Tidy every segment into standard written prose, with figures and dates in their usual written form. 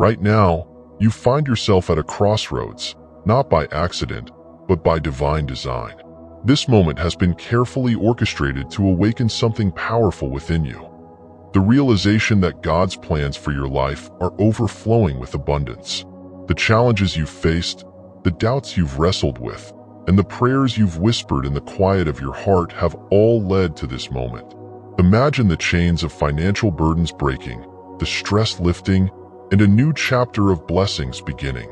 Right now, you find yourself at a crossroads, not by accident, but by divine design. This moment has been carefully orchestrated to awaken something powerful within you. The realization that God's plans for your life are overflowing with abundance. The challenges you've faced, the doubts you've wrestled with, and the prayers you've whispered in the quiet of your heart have all led to this moment. Imagine the chains of financial burdens breaking, the stress lifting, and a new chapter of blessings beginning.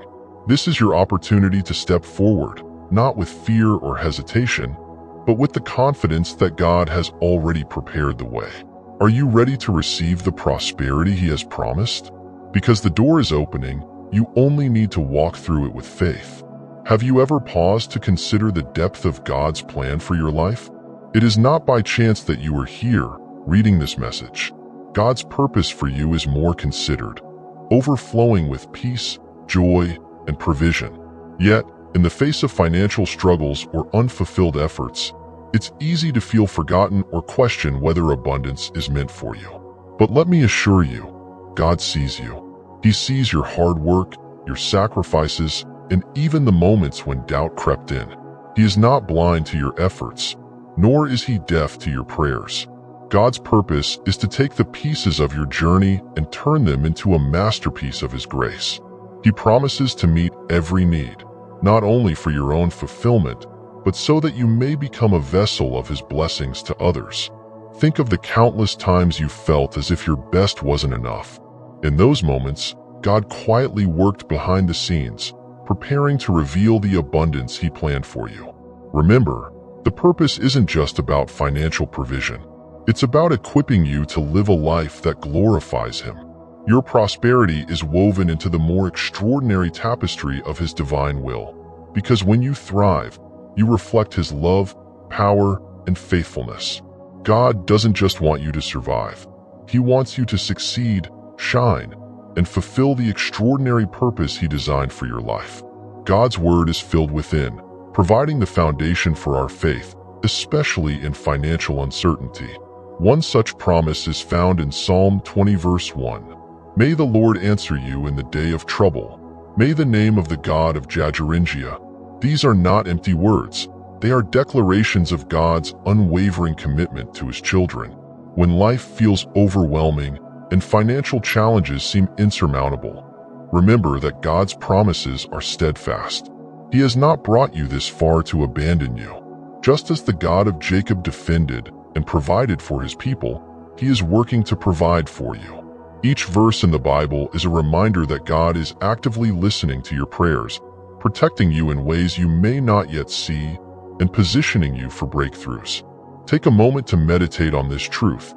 This is your opportunity to step forward, not with fear or hesitation, but with the confidence that God has already prepared the way. Are you ready to receive the prosperity He has promised? Because the door is opening, you only need to walk through it with faith. Have you ever paused to consider the depth of God's plan for your life? It is not by chance that you are here, reading this message. God's purpose for you is more considered, overflowing with peace, joy, and provision. Yet, in the face of financial struggles or unfulfilled efforts, it's easy to feel forgotten or question whether abundance is meant for you. But let me assure you, God sees you. He sees your hard work, your sacrifices, and even the moments when doubt crept in. He is not blind to your efforts, nor is He deaf to your prayers. God's purpose is to take the pieces of your journey and turn them into a masterpiece of His grace. He promises to meet every need, not only for your own fulfillment, but so that you may become a vessel of His blessings to others. Think of the countless times you felt as if your best wasn't enough. In those moments, God quietly worked behind the scenes, preparing to reveal the abundance He planned for you. Remember, the purpose isn't just about financial provision. It's about equipping you to live a life that glorifies Him. Your prosperity is woven into the more extraordinary tapestry of His divine will, because when you thrive, you reflect His love, power, and faithfulness. God doesn't just want you to survive. He wants you to succeed, shine, and fulfill the extraordinary purpose He designed for your life. God's Word is filled within, providing the foundation for our faith, especially in financial uncertainty. One such promise is found in Psalm 20 verse 1. May the Lord answer you in the day of trouble. May the name of the God of Jajiringia. These are not empty words. They are declarations of God's unwavering commitment to His children. When life feels overwhelming and financial challenges seem insurmountable, remember that God's promises are steadfast. He has not brought you this far to abandon you. Just as the God of Jacob defended and provided for His people, He is working to provide for you. Each verse in the Bible is a reminder that God is actively listening to your prayers, protecting you in ways you may not yet see, and positioning you for breakthroughs. Take a moment to meditate on this truth.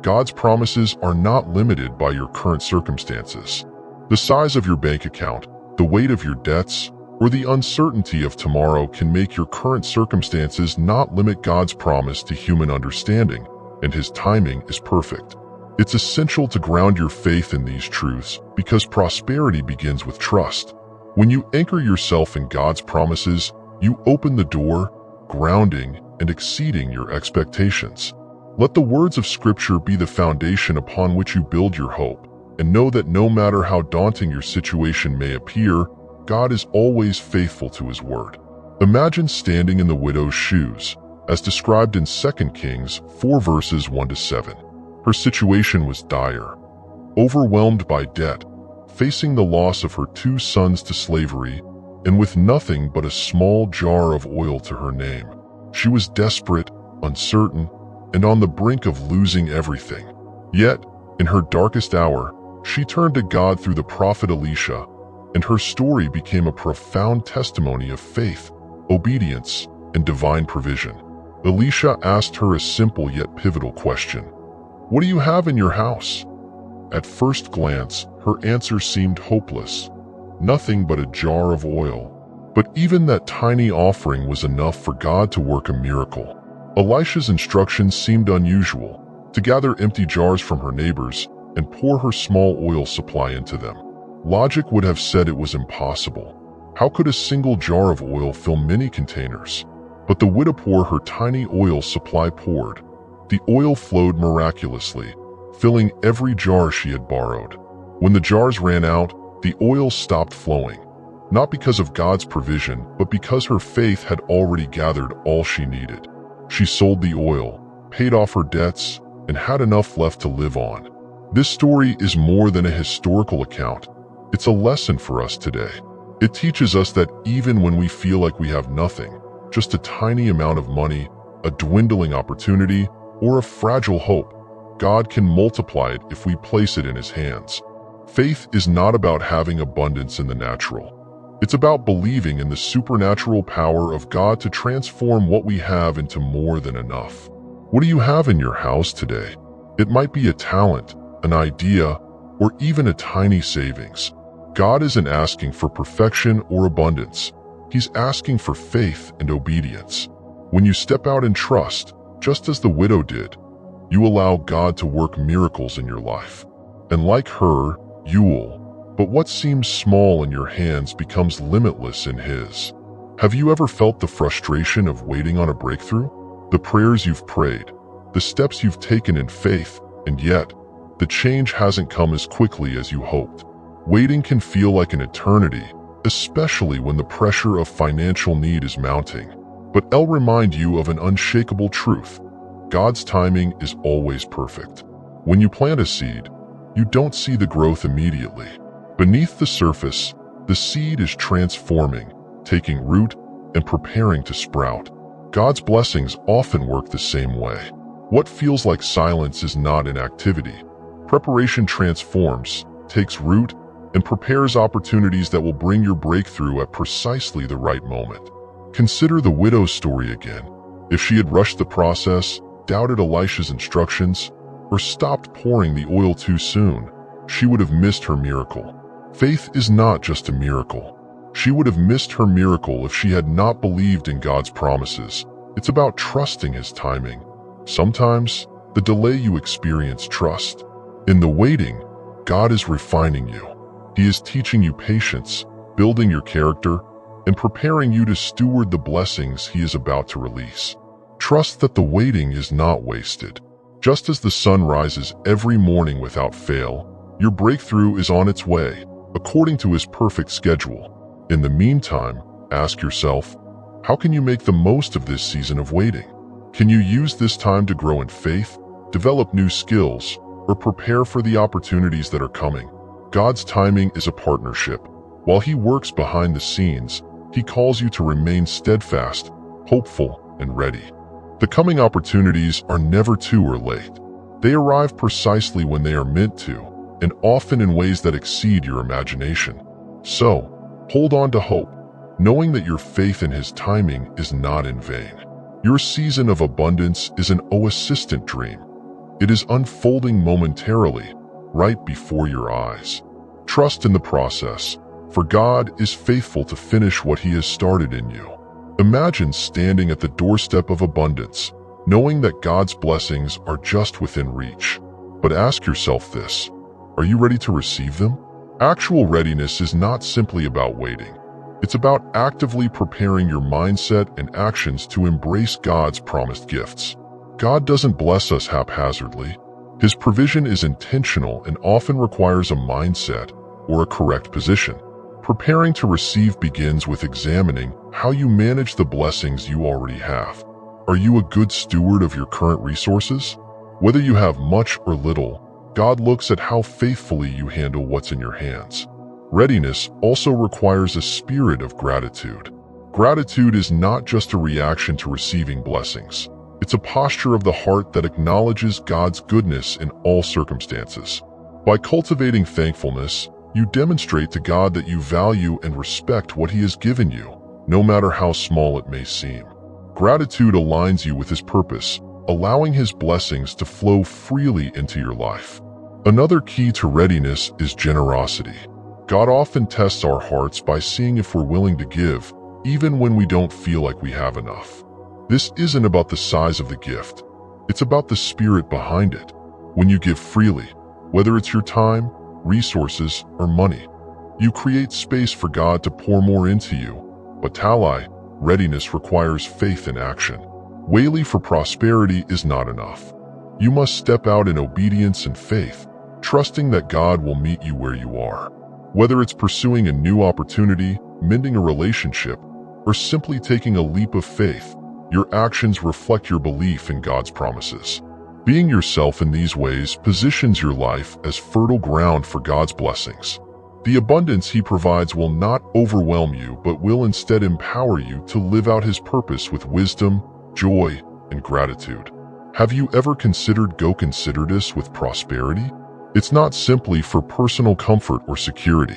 God's promises are not limited by your current circumstances. The size of your bank account, the weight of your debts, or the uncertainty of tomorrow can make your current circumstances not limit God's promise to human understanding, and His timing is perfect. It's essential to ground your faith in these truths because prosperity begins with trust. When you anchor yourself in God's promises, you open the door, grounding and exceeding your expectations. Let the words of Scripture be the foundation upon which you build your hope, and know that no matter how daunting your situation may appear, God is always faithful to His word. Imagine standing in the widow's shoes, as described in 2 Kings 4 verses 1 to 7. Her situation was dire. Overwhelmed by debt, facing the loss of her 2 sons to slavery, and with nothing but a small jar of oil to her name. She was desperate, uncertain, and on the brink of losing everything. Yet, in her darkest hour, she turned to God through the prophet Elisha, and her story became a profound testimony of faith, obedience, and divine provision. Elisha asked her a simple yet pivotal question. "What do you have in your house?" At first glance, her answer seemed hopeless. Nothing but a jar of oil. But even that tiny offering was enough for God to work a miracle. Elisha's instructions seemed unusual: to gather empty jars from her neighbors and pour her small oil supply into them. Logic would have said it was impossible. How could a single jar of oil fill many containers? But the widow poured her tiny oil supply poured. The oil flowed miraculously, filling every jar she had borrowed. When the jars ran out, The oil stopped flowing, not because of God's provision, but because her faith had already gathered all she needed. She sold the oil, paid off her debts, and had enough left to live on. This story is more than a historical account. It's a lesson for us today. It teaches us that even when we feel like we have nothing, just a tiny amount of money, a dwindling opportunity, or a fragile hope, God can multiply it if we place it in His hands. Faith is not about having abundance in the natural. It's about believing in the supernatural power of God to transform what we have into more than enough. What do you have in your house today? It might be a talent, an idea, or even a tiny savings. God isn't asking for perfection or abundance. He's asking for faith and obedience. When you step out in trust, just as the widow did, you allow God to work miracles in your life. And like her, you will. But what seems small in your hands becomes limitless in His. Have you ever felt the frustration of waiting on a breakthrough? The prayers you've prayed, the steps you've taken in faith, and yet, the change hasn't come as quickly as you hoped. Waiting can feel like an eternity, especially when the pressure of financial need is mounting. But I'll remind you of an unshakable truth. God's timing is always perfect. When you plant a seed, you don't see the growth immediately. Beneath the surface, the seed is transforming, taking root, and preparing to sprout. God's blessings often work the same way. What feels like silence is not inactivity. Preparation transforms, takes root, and prepares opportunities that will bring your breakthrough at precisely the right moment. Consider the widow's story again. If she had rushed the process, doubted Elisha's instructions, or stopped pouring the oil too soon, she would have missed her miracle. Faith is not just a miracle. She would have missed her miracle if she had not believed in God's promises. It's about trusting His timing. Sometimes, the delay you experience trust. In the waiting, God is refining you. He is teaching you patience, building your character, and preparing you to steward the blessings He is about to release. Trust that the waiting is not wasted. Just as the sun rises every morning without fail, your breakthrough is on its way, according to His perfect schedule. In the meantime, ask yourself, how can you make the most of this season of waiting? Can you use this time to grow in faith, develop new skills, or prepare for the opportunities that are coming? God's timing is a partnership. While He works behind the scenes, He calls you to remain steadfast, hopeful, and ready. The coming opportunities are never too or late. They arrive precisely when they are meant to, and often in ways that exceed your imagination. So, hold on to hope, knowing that your faith in His timing is not in vain. Your season of abundance is an assistant dream. It is unfolding momentarily, right before your eyes. Trust in the process, for God is faithful to finish what He has started in you. Imagine standing at the doorstep of abundance, knowing that God's blessings are just within reach. But ask yourself this: are you ready to receive them? Actual readiness is not simply about waiting. It's about actively preparing your mindset and actions to embrace God's promised gifts. God doesn't bless us haphazardly. His provision is intentional and often requires a mindset or a correct position. Preparing to receive begins with examining how you manage the blessings you already have. Are you a good steward of your current resources? Whether you have much or little, God looks at how faithfully you handle what's in your hands. Readiness also requires a spirit of gratitude. Gratitude is not just a reaction to receiving blessings. It's a posture of the heart that acknowledges God's goodness in all circumstances. By cultivating thankfulness, you demonstrate to God that you value and respect what He has given you, no matter how small it may seem. Gratitude aligns you with His purpose, allowing His blessings to flow freely into your life. Another key to readiness is generosity. God often tests our hearts by seeing if we're willing to give, even when we don't feel like we have enough. This isn't about the size of the gift. It's about the spirit behind it. When you give freely, whether it's your time, resources, or money, you create space for God to pour more into you. But readiness requires faith in action. Waiting for prosperity is not enough. You must step out in obedience and faith, trusting that God will meet you where you are. Whether it's pursuing a new opportunity, mending a relationship, or simply taking a leap of faith, your actions reflect your belief in God's promises. Being yourself in these ways positions your life as fertile ground for God's blessings. The abundance He provides will not overwhelm you, but will instead empower you to live out His purpose with wisdom, joy, and gratitude. Have you ever considered this with prosperity? It's not simply for personal comfort or security.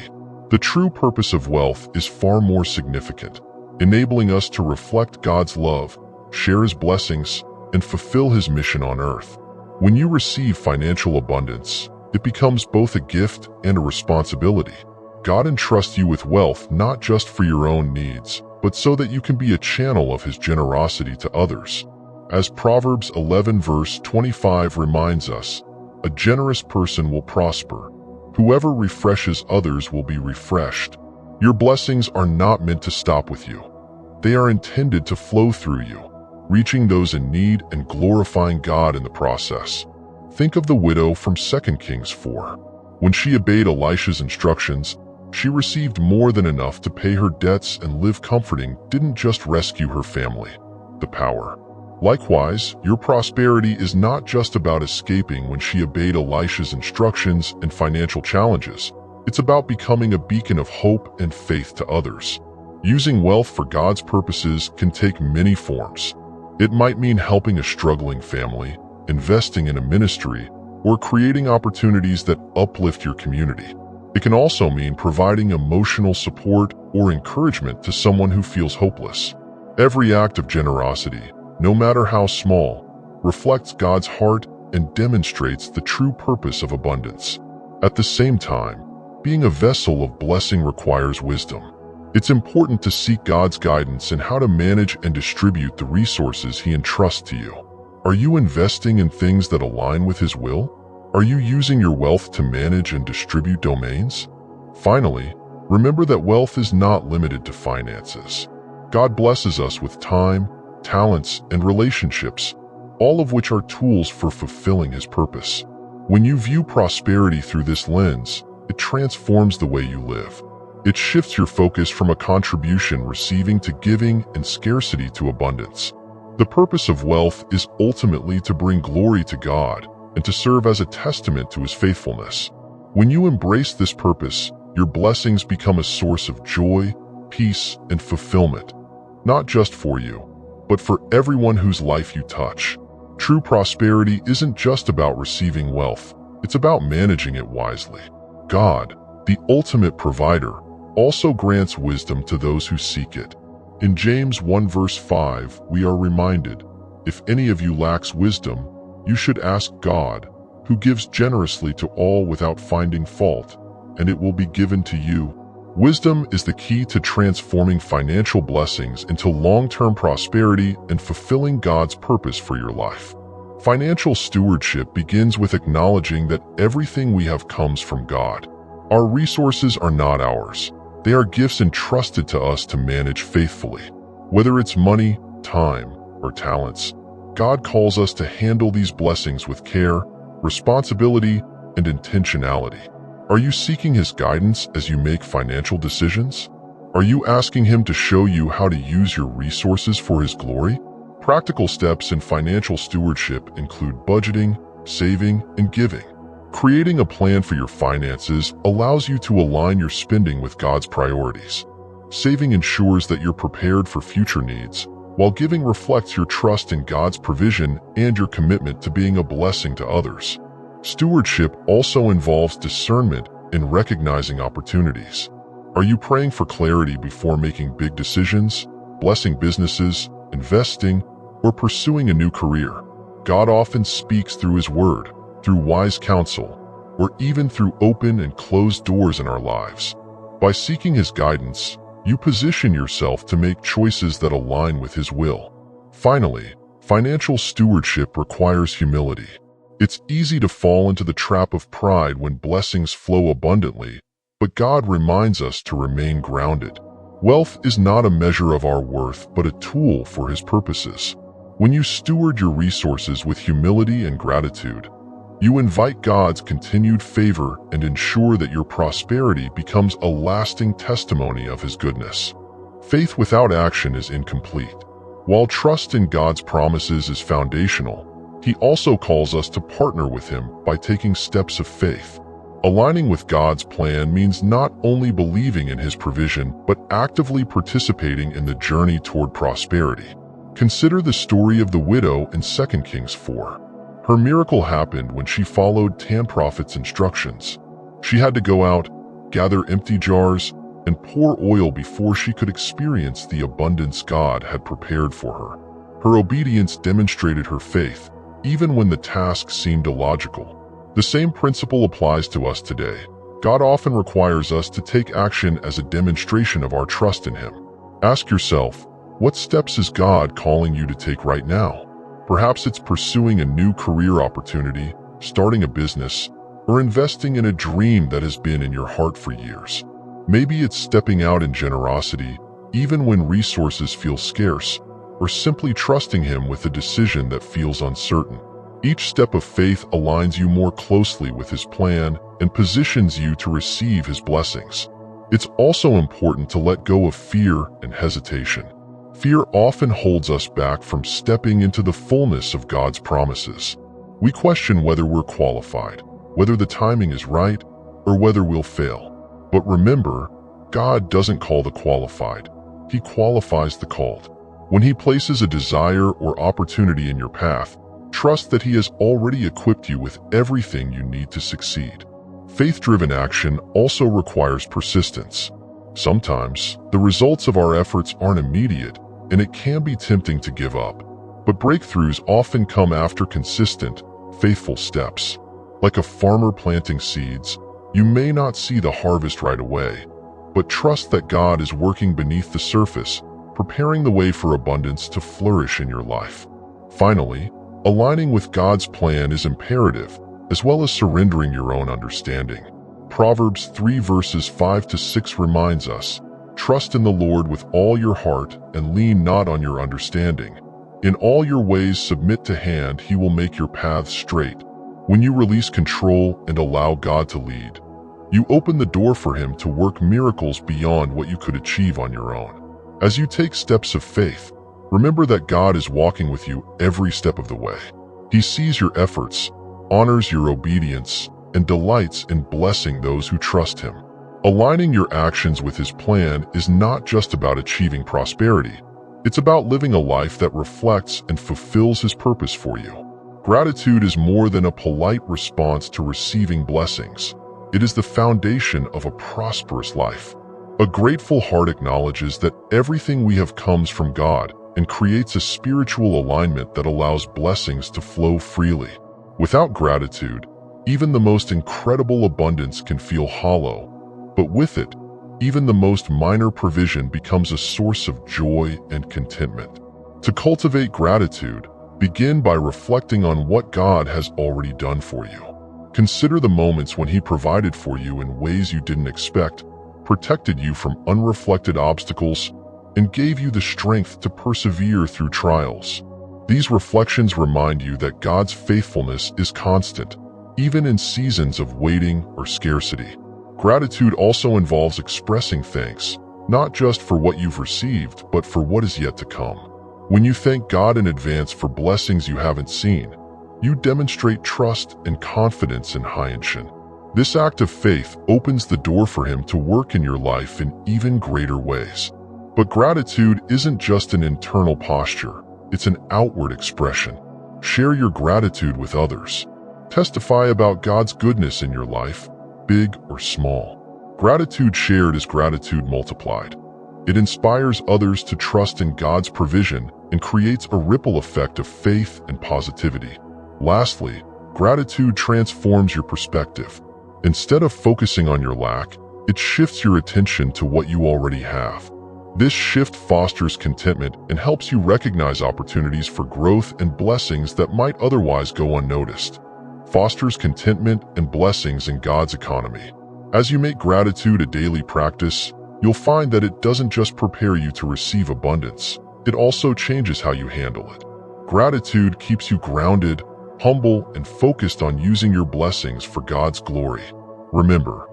The true purpose of wealth is far more significant, enabling us to reflect God's love, share His blessings, and fulfill His mission on earth. When you receive financial abundance, it becomes both a gift and a responsibility. God entrusts you with wealth not just for your own needs, but so that you can be a channel of His generosity to others. As Proverbs 11 verse 25 reminds us, a generous person will prosper. Whoever refreshes others will be refreshed. Your blessings are not meant to stop with you. They are intended to flow through you, reaching those in need and glorifying God in the process. Think of the widow from 2 Kings 4. When she obeyed Elisha's instructions, she received more than enough to pay her debts and live comforting. Didn't just rescue her family, the power. Likewise, your prosperity is not just about escaping when she obeyed Elisha's instructions and financial challenges. It's about becoming a beacon of hope and faith to others. Using wealth for God's purposes can take many forms. It might mean helping a struggling family, investing in a ministry, or creating opportunities that uplift your community. It can also mean providing emotional support or encouragement to someone who feels hopeless. Every act of generosity, no matter how small, reflects God's heart and demonstrates the true purpose of abundance. At the same time, being a vessel of blessing requires wisdom. It's important to seek God's guidance in how to manage and distribute the resources He entrusts to you. Are you investing in things that align with His will? Are you using your wealth to manage and distribute domains? Finally, remember that wealth is not limited to finances. God blesses us with time, talents, and relationships, all of which are tools for fulfilling His purpose. When you view prosperity through this lens, it transforms the way you live. It shifts your focus from a contribution receiving to giving and scarcity to abundance. The purpose of wealth is ultimately to bring glory to God and to serve as a testament to His faithfulness. When you embrace this purpose, your blessings become a source of joy, peace, and fulfillment, not just for you, but for everyone whose life you touch. True prosperity isn't just about receiving wealth, it's about managing it wisely. God, the ultimate provider, also grants wisdom to those who seek it. In James 1 verse 5, we are reminded, "If any of you lacks wisdom, you should ask God, who gives generously to all without finding fault, and it will be given to you." Wisdom is the key to transforming financial blessings into long-term prosperity and fulfilling God's purpose for your life. Financial stewardship begins with acknowledging that everything we have comes from God. Our resources are not ours. They are gifts entrusted to us to manage faithfully. Whether it's money, time, or talents, God calls us to handle these blessings with care, responsibility, and intentionality. Are you seeking His guidance as you make financial decisions? Are you asking Him to show you how to use your resources for His glory? Practical steps in financial stewardship include budgeting, saving, and giving. Creating a plan for your finances allows you to align your spending with God's priorities. Saving ensures that you're prepared for future needs, while giving reflects your trust in God's provision and your commitment to being a blessing to others. Stewardship also involves discernment in recognizing opportunities. Are you praying for clarity before making big decisions, blessing businesses, investing, or pursuing a new career? God often speaks through His Word, through wise counsel, or even through open and closed doors in our lives. By seeking His guidance, you position yourself to make choices that align with His will. Finally, financial stewardship requires humility. It's easy to fall into the trap of pride when blessings flow abundantly, but God reminds us to remain grounded. Wealth is not a measure of our worth, but a tool for His purposes. When you steward your resources with humility and gratitude, You invite God's continued favor and ensure that your prosperity becomes a lasting testimony of His goodness. Faith without action is incomplete. While trust in God's promises is foundational, He also calls us to partner with Him by taking steps of faith. Aligning with God's plan means not only believing in His provision, but actively participating in the journey toward prosperity. Consider the story of the widow in 2 Kings 4. Her miracle happened when she followed the prophet's instructions. She had to go out, gather empty jars, and pour oil before she could experience the abundance God had prepared for her. Her obedience demonstrated her faith, even when the task seemed illogical. The same principle applies to us today. God often requires us to take action as a demonstration of our trust in Him. Ask yourself, what steps is God calling you to take right now? Perhaps it's pursuing a new career opportunity, starting a business, or investing in a dream that has been in your heart for years. Maybe it's stepping out in generosity, even when resources feel scarce, or simply trusting Him with a decision that feels uncertain. Each step of faith aligns you more closely with His plan and positions you to receive His blessings. It's also important to let go of fear and hesitation. Fear often holds us back from stepping into the fullness of God's promises. We question whether we're qualified, whether the timing is right, or whether we'll fail. But remember, God doesn't call the qualified. He qualifies the called. When He places a desire or opportunity in your path, trust that He has already equipped you with everything you need to succeed. Faith-driven action also requires persistence. Sometimes, the results of our efforts aren't immediate, and it can be tempting to give up. But breakthroughs often come after consistent, faithful steps. Like a farmer planting seeds, you may not see the harvest right away, but trust that God is working beneath the surface, preparing the way for abundance to flourish in your life. Finally, aligning with God's plan is imperative, as well as surrendering your own understanding. Proverbs 3 verses 5 to 6 reminds us, "Trust in the Lord with all your heart and lean not on your understanding. In all your ways submit to Him, He will make your paths straight." When you release control and allow God to lead, you open the door for Him to work miracles beyond what you could achieve on your own. As you take steps of faith, remember that God is walking with you every step of the way. He sees your efforts, honors your obedience, and delights in blessing those who trust Him. Aligning your actions with His plan is not just about achieving prosperity. It's about living a life that reflects and fulfills His purpose for you. Gratitude is more than a polite response to receiving blessings. It is the foundation of a prosperous life. A grateful heart acknowledges that everything we have comes from God and creates a spiritual alignment that allows blessings to flow freely. Without gratitude, even the most incredible abundance can feel hollow, but with it, even the most minor provision becomes a source of joy and contentment. To cultivate gratitude, begin by reflecting on what God has already done for you. Consider the moments when He provided for you in ways you didn't expect, protected you from unreflected obstacles, and gave you the strength to persevere through trials. These reflections remind you that God's faithfulness is constant, even in seasons of waiting or scarcity. Gratitude also involves expressing thanks, not just for what you've received, but for what is yet to come. When you thank God in advance for blessings you haven't seen, you demonstrate trust and confidence in Hyen. This act of faith opens the door for Him to work in your life in even greater ways. But gratitude isn't just an internal posture, it's an outward expression. Share your gratitude with others. Testify about God's goodness in your life, big or small. Gratitude shared is gratitude multiplied. It inspires others to trust in God's provision and creates a ripple effect of faith and positivity. Lastly, gratitude transforms your perspective. Instead of focusing on your lack, it shifts your attention to what you already have. This shift fosters contentment and helps you recognize opportunities for growth and blessings that might otherwise go unnoticed. Fosters contentment and blessings in God's economy. As you make gratitude a daily practice, you'll find that it doesn't just prepare you to receive abundance, it also changes how you handle it. Gratitude keeps you grounded, humble, and focused on using your blessings for God's glory. Remember,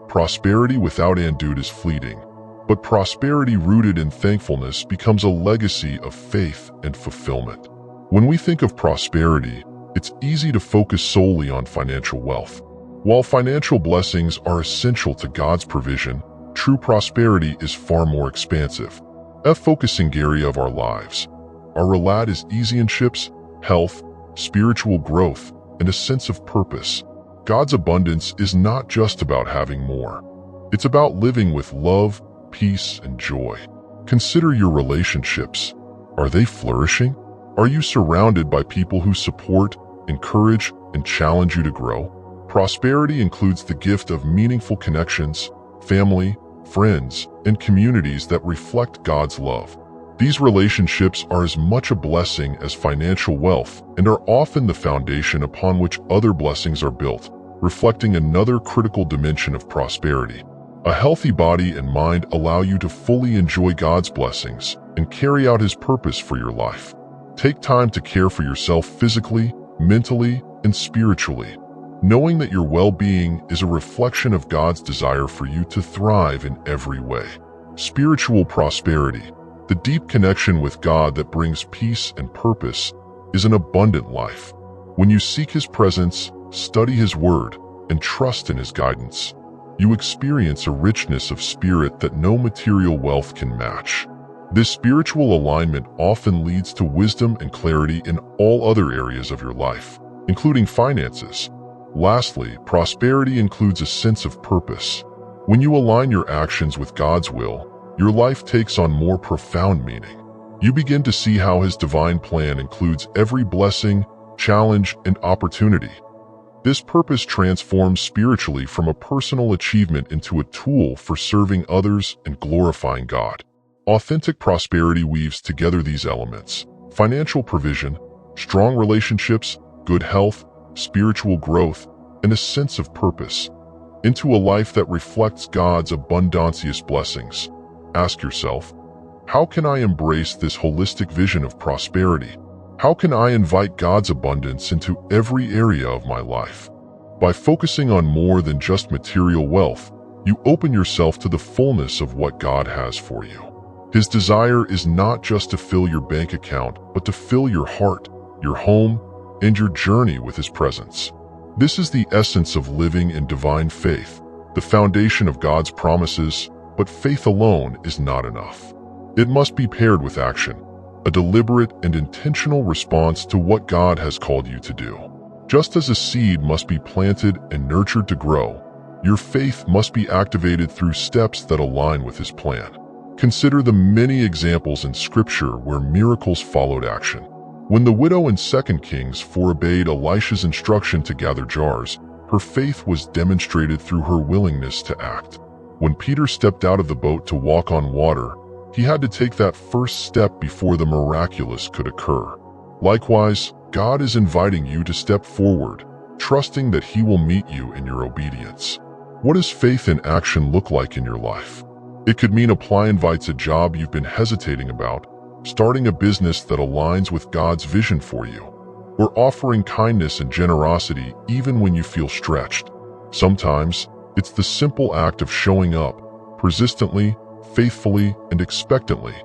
prosperity without Andud is fleeting, but prosperity rooted in thankfulness becomes a legacy of faith and fulfillment. When we think of prosperity, it's easy to focus solely on financial wealth. While financial blessings are essential to God's provision, true prosperity is far more expansive. A focusing area of our lives. Our relate is easy in ships, health, spiritual growth, and a sense of purpose. God's abundance is not just about having more. It's about living with love, peace, and joy. Consider your relationships. Are they flourishing? Are you surrounded by people who support, encourage, and challenge you to grow? Prosperity includes the gift of meaningful connections, family, friends, and communities that reflect God's love. These relationships are as much a blessing as financial wealth and are often the foundation upon which other blessings are built, reflecting another critical dimension of prosperity. A healthy body and mind allow you to fully enjoy God's blessings and carry out His purpose for your life. Take time to care for yourself physically, mentally, and spiritually, knowing that your well-being is a reflection of God's desire for you to thrive in every way. Spiritual prosperity, the deep connection with God that brings peace and purpose, is an abundant life. When you seek His presence, study His word, and trust in His guidance, you experience a richness of spirit that no material wealth can match. This spiritual alignment often leads to wisdom and clarity in all other areas of your life, including finances. Lastly, prosperity includes a sense of purpose. When you align your actions with God's will, your life takes on more profound meaning. You begin to see how His divine plan includes every blessing, challenge, and opportunity. This purpose transforms spiritually from a personal achievement into a tool for serving others and glorifying God. Authentic prosperity weaves together these elements: financial provision, strong relationships, good health, spiritual growth, and a sense of purpose, into a life that reflects God's abundancious blessings. Ask yourself, how can I embrace this holistic vision of prosperity? How can I invite God's abundance into every area of my life? By focusing on more than just material wealth, you open yourself to the fullness of what God has for you. His desire is not just to fill your bank account, but to fill your heart, your home, and your journey with His presence. This is the essence of living in divine faith, the foundation of God's promises, but faith alone is not enough. It must be paired with action, a deliberate and intentional response to what God has called you to do. Just as a seed must be planted and nurtured to grow, your faith must be activated through steps that align with His plan. Consider the many examples in Scripture where miracles followed action. When the widow in 2 Kings 4 obeyed Elisha's instruction to gather jars, her faith was demonstrated through her willingness to act. When Peter stepped out of the boat to walk on water, he had to take that first step before the miraculous could occur. Likewise, God is inviting you to step forward, trusting that He will meet you in your obedience. What does faith in action look like in your life? It could mean applying for a job you've been hesitating about, starting a business that aligns with God's vision for you, or offering kindness and generosity even when you feel stretched. Sometimes, it's the simple act of showing up, persistently, faithfully, and expectantly,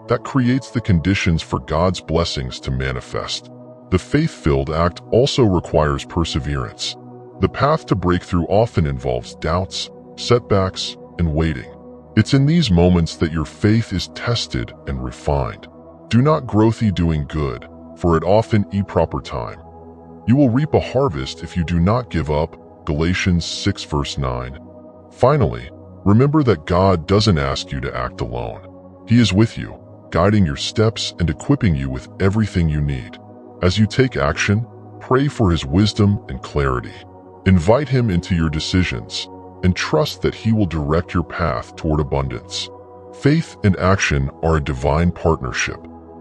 that creates the conditions for God's blessings to manifest. The faith-filled act also requires perseverance. The path to breakthrough often involves doubts, setbacks, and waiting. It's in these moments that your faith is tested and refined. Do not growthy doing good, for it often proper time. You will reap a harvest if you do not give up. Galatians 6 verse 9. Finally, remember that God doesn't ask you to act alone. He is with you, guiding your steps and equipping you with everything you need. As you take action, pray for His wisdom and clarity. Invite Him into your decisions, and trust that He will direct your path toward abundance. Faith and action are a divine partnership.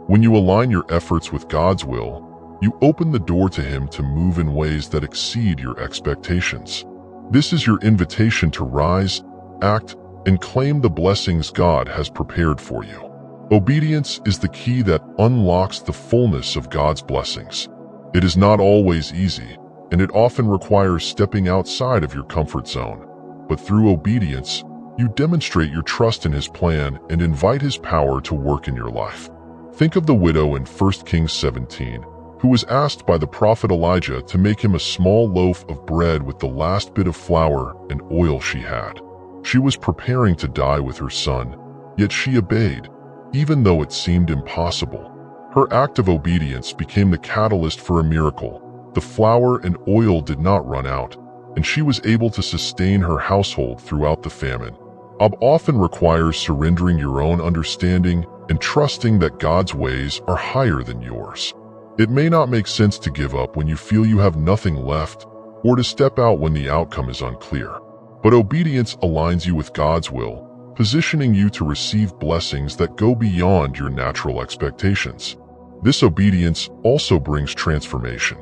When you align your efforts with God's will, you open the door to Him to move in ways that exceed your expectations. This is your invitation to rise, act, and claim the blessings God has prepared for you. Obedience is the key that unlocks the fullness of God's blessings. It is not always easy, and it often requires stepping outside of your comfort zone. But through obedience, you demonstrate your trust in His plan and invite His power to work in your life. Think of the widow in 1 Kings 17, who was asked by the prophet Elijah to make him a small loaf of bread with the last bit of flour and oil she had. She was preparing to die with her son, yet she obeyed, even though it seemed impossible. Her act of obedience became the catalyst for a miracle. The flour and oil did not run out, and she was able to sustain her household throughout the famine. Ob often requires surrendering your own understanding and trusting that God's ways are higher than yours. It may not make sense to give up when you feel you have nothing left, or to step out when the outcome is unclear. But obedience aligns you with God's will, positioning you to receive blessings that go beyond your natural expectations. This obedience also brings transformation.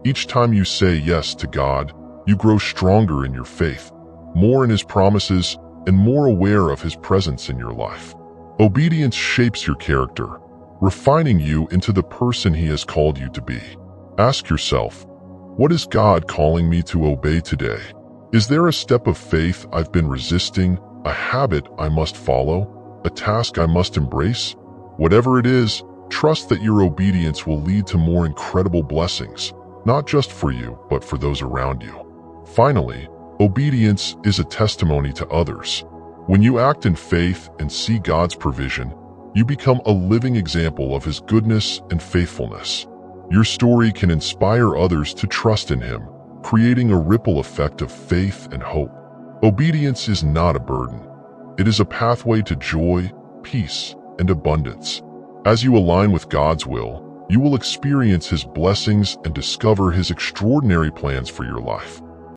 Each time you say yes to God, you grow stronger in your faith, more in His promises, and more aware of His presence in your life. Obedience shapes your character, refining you into the person He has called you to be. Ask yourself, what is God calling me to obey today? Is there a step of faith I've been resisting, a habit I must follow, a task I must embrace? Whatever it is, trust that your obedience will lead to more incredible blessings, not just for you, but for those around you. Finally, obedience is a testimony to others. When you act in faith and see God's provision, you become a living example of His goodness and faithfulness. Your story can inspire others to trust in Him, creating a ripple effect of faith and hope. Obedience is not a burden. It is a pathway to joy, peace, and abundance. As you align with God's will, you will experience His blessings and discover His extraordinary plans for your life.